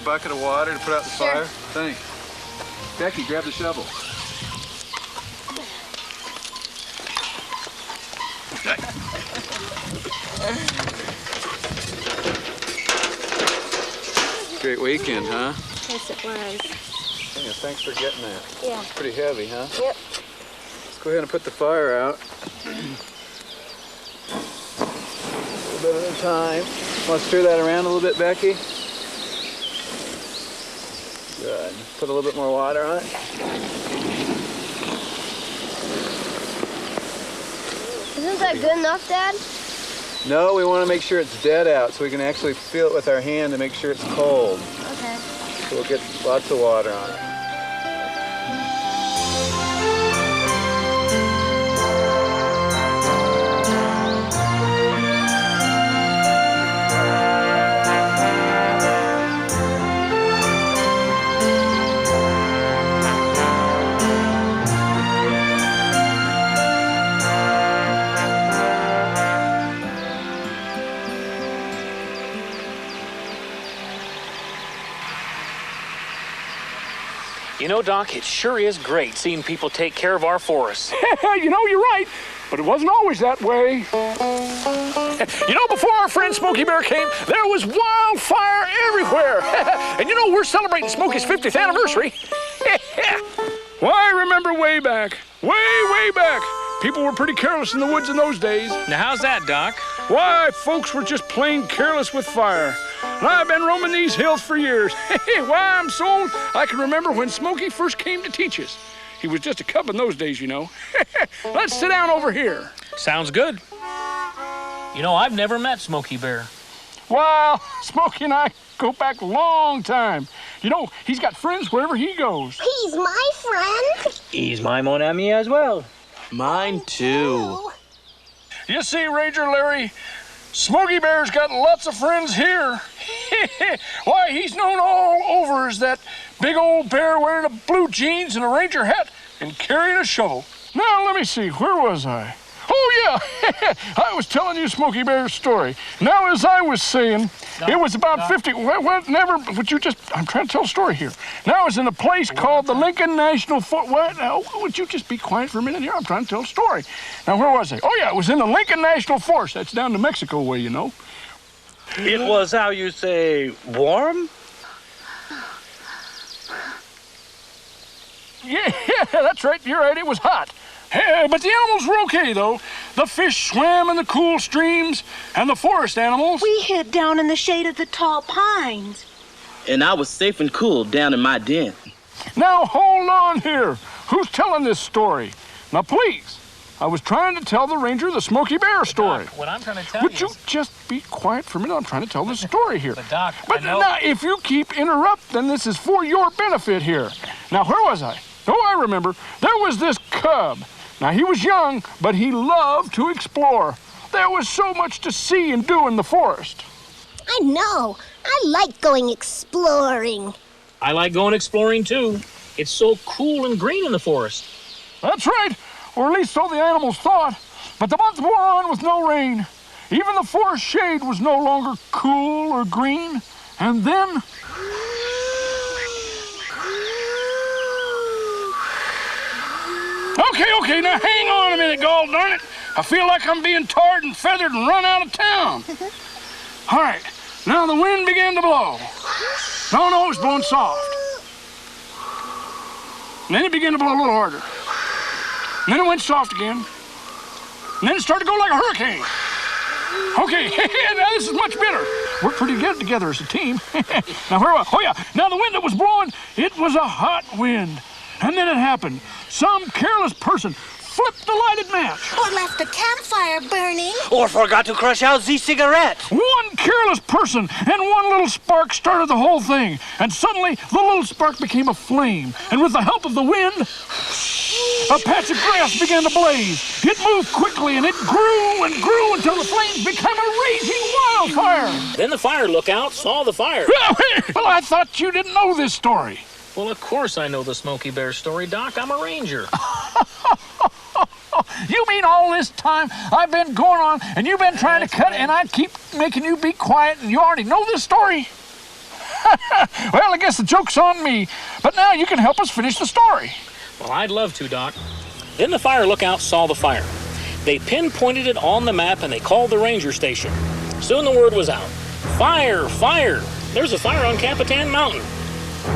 a bucket of water to put out the fire? Sure. Thanks. Becky, grab the shovel. Great weekend, huh? Yes, it was. Yeah, thanks for getting that. Yeah. It's pretty heavy, huh? Yep. Let's go ahead and put the fire out. A little bit at a time. Want to stir that around a little bit, Becky? Good. Put a little bit more water on it. Isn't that good enough, Dad? No, we want to make sure it's dead out so we can actually feel it with our hand to make sure it's cold. Okay. So we'll get lots of water on it. You know, Doc, it sure is great seeing people take care of our forests. You know, you're right, but it wasn't always that way. You know, before our friend Smokey Bear came, there was wildfire everywhere. And you know, we're celebrating Smokey's 50th anniversary. Well, I remember way back, way back. People were pretty careless in the woods in those days. Now, how's that, Doc? Why, folks were just plain careless with fire. And I've been roaming these hills for years. Why, I'm so old, I can remember when Smokey first came to teach us. He was just a cub in those days, you know. Let's sit down over here. Sounds good. You know, I've never met Smokey Bear. Well, Smokey and I go back a long time. You know, he's got friends wherever he goes. He's my friend. He's my mon ami as well. Mine too. You see, Ranger Larry, Smokey Bear's got lots of friends here. Why, he's known all over as that big old bear wearing a blue jeans and a ranger hat and carrying a shovel. Now, let me see, where was I? Oh, yeah, I was telling you Smokey Bear's story. Now, as I was saying, it was about 50, I'm trying to tell a story here. Now, I was in a place called the Lincoln National Forest. What? Now, would you just be quiet for a minute here? I'm trying to tell a story. Now, where was I? Oh, yeah, it was in the Lincoln National Forest. That's down to Mexico way, you know. It was, how you say, warm? Yeah, that's right, you're right, it was hot. But the animals were okay, though. The fish swam in the cool streams, and the forest animals... We hid down in the shade of the tall pines. And I was safe and cool down in my den. Now, hold on here. Who's telling this story? Now, please, I was trying to tell the ranger the Smokey Bear story. Doc, what I'm trying to tell Would you just be quiet for a minute? I'm trying to tell the story here. But, Doc, But I know... now, if you keep interrupting, this is for your benefit here. Now, where was I? Oh, I remember. There was this cub. Now, he was young, but he loved to explore. There was so much to see and do in the forest. I know. I like going exploring. I like going exploring, too. It's so cool and green in the forest. That's right, or at least so the animals thought. But the month wore on with no rain. Even the forest shade was no longer cool or green. And then... Okay, now hang on a minute, gall darn it. I feel like I'm being tarred and feathered and run out of town. All right, now the wind began to blow. No, it was blowing soft. And then it began to blow a little harder. And then it went soft again. And then it started to go like a hurricane. Okay, now this is much better. We're pretty good together as a team. Now, where was I? Oh, yeah, now the wind that was blowing, it was a hot wind. And then it happened. Some careless person flipped the lighted match. Or left a campfire burning. Or forgot to crush out the cigarette. One careless person and one little spark started the whole thing. And suddenly, the little spark became a flame. And with the help of the wind, a patch of grass began to blaze. It moved quickly and it grew and grew until the flames became a raging wildfire. Then the fire lookout saw the fire. Well, I thought you didn't know this story. Well, of course I know the Smokey Bear story, Doc. I'm a ranger. You mean all this time I've been going on and you've been trying to cut and I keep making you be quiet and you already know this story? Well, I guess the joke's on me. But now you can help us finish the story. Well, I'd love to, Doc. Then the fire lookout saw the fire. They pinpointed it on the map and they called the ranger station. Soon the word was out. Fire, fire! There's a fire on Capitan Mountain.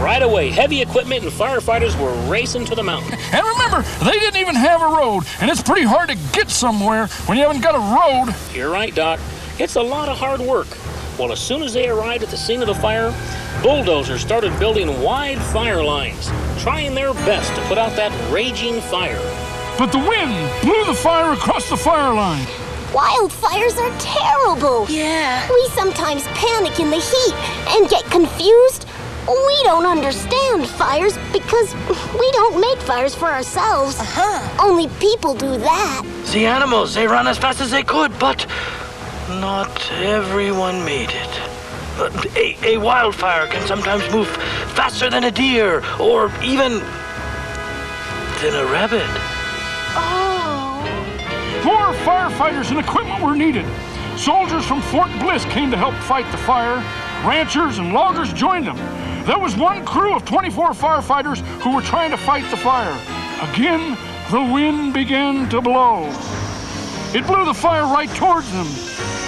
Right away, heavy equipment and firefighters were racing to the mountain. And remember, they didn't even have a road, and it's pretty hard to get somewhere when you haven't got a road. You're right, Doc. It's a lot of hard work. Well, as soon as they arrived at the scene of the fire, bulldozers started building wide fire lines, trying their best to put out that raging fire. But the wind blew the fire across the fire line. Wildfires are terrible. Yeah. We sometimes panic in the heat and get confused. We don't understand fires because we don't make fires for ourselves. Only people do that. The animals, they ran as fast as they could, but not everyone made it. A wildfire can sometimes move faster than a deer, or even than a rabbit. More firefighters and equipment were needed. Soldiers from Fort Bliss came to help fight the fire. Ranchers and loggers joined them. There was one crew of 24 firefighters who were trying to fight the fire. Again, the wind began to blow. It blew the fire right towards them.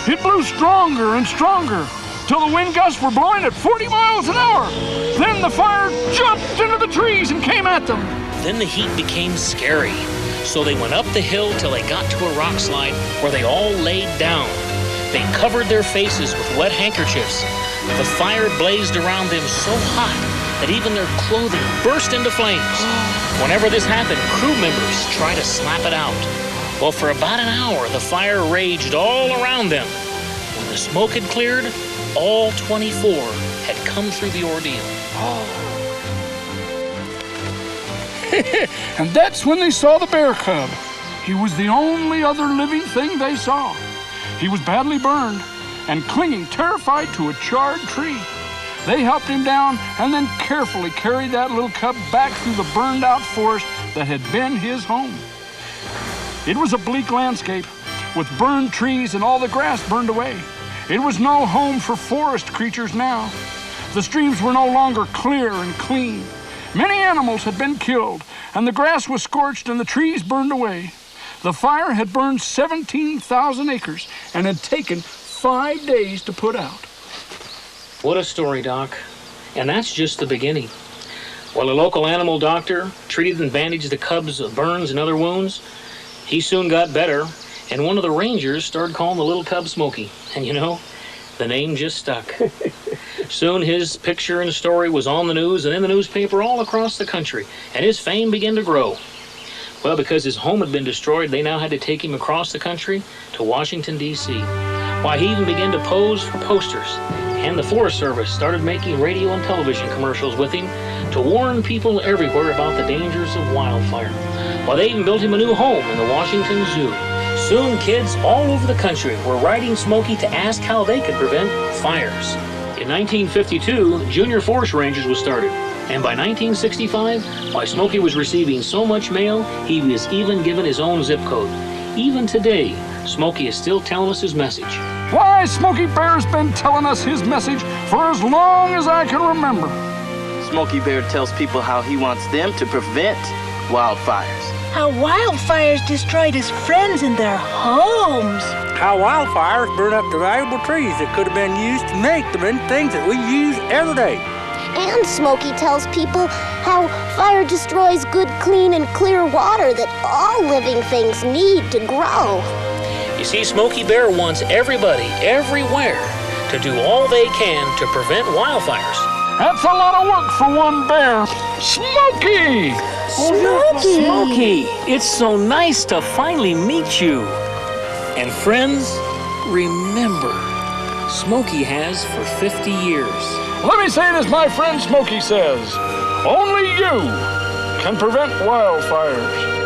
It blew stronger and stronger, till the wind gusts were blowing at 40 miles an hour. Then the fire jumped into the trees and came at them. Then the heat became scary. So they went up the hill till they got to a rock slide where they all laid down. They covered their faces with wet handkerchiefs. The fire blazed around them so hot that even their clothing burst into flames. Whenever this happened, crew members tried to slap it out. Well, for about an hour, the fire raged all around them. When the smoke had cleared, all 24 had come through the ordeal. And that's when they saw the bear cub. He was the only other living thing they saw. He was badly burned and clinging terrified to a charred tree. They helped him down and then carefully carried that little cub back through the burned out forest that had been his home. It was a bleak landscape with burned trees and all the grass burned away. It was no home for forest creatures now. The streams were no longer clear and clean. Many animals had been killed, and the grass was scorched and the trees burned away. The fire had burned 17,000 acres and had taken 5 days to put out. What a story, Doc. And that's just the beginning. While a local animal doctor treated and bandaged the cub's burns and other wounds, he soon got better, and one of the rangers started calling the little cub Smokey. And you know, the name just stuck. Soon his picture and story was on the news and in the newspaper all across the country, and his fame began to grow. Well, because his home had been destroyed, they now had to take him across the country to Washington, D.C. Why, he even began to pose for posters, and the Forest Service started making radio and television commercials with him to warn people everywhere about the dangers of wildfire. Why, they even built him a new home in the Washington Zoo. Soon, kids all over the country were writing Smokey to ask how they could prevent fires. In 1952, Junior Forest Rangers was started. And by 1965, while Smokey was receiving so much mail, he was even given his own zip code. Even today, Smokey is still telling us his message. Why, Smokey Bear's been telling us his message for as long as I can remember. Smokey Bear tells people how he wants them to prevent wildfires. How wildfires destroyed his friends and their homes. How wildfires burn up the valuable trees that could have been used to make the many things that we use every day. And Smokey tells people how fire destroys good, clean, and clear water that all living things need to grow. You see, Smokey Bear wants everybody, everywhere, to do all they can to prevent wildfires. That's a lot of work for one bear. Smokey! Smokey! Smokey, it's so nice to finally meet you. And friends, remember, Smokey has for 50 years. Let me say it as my friend Smokey says. Only you can prevent wildfires.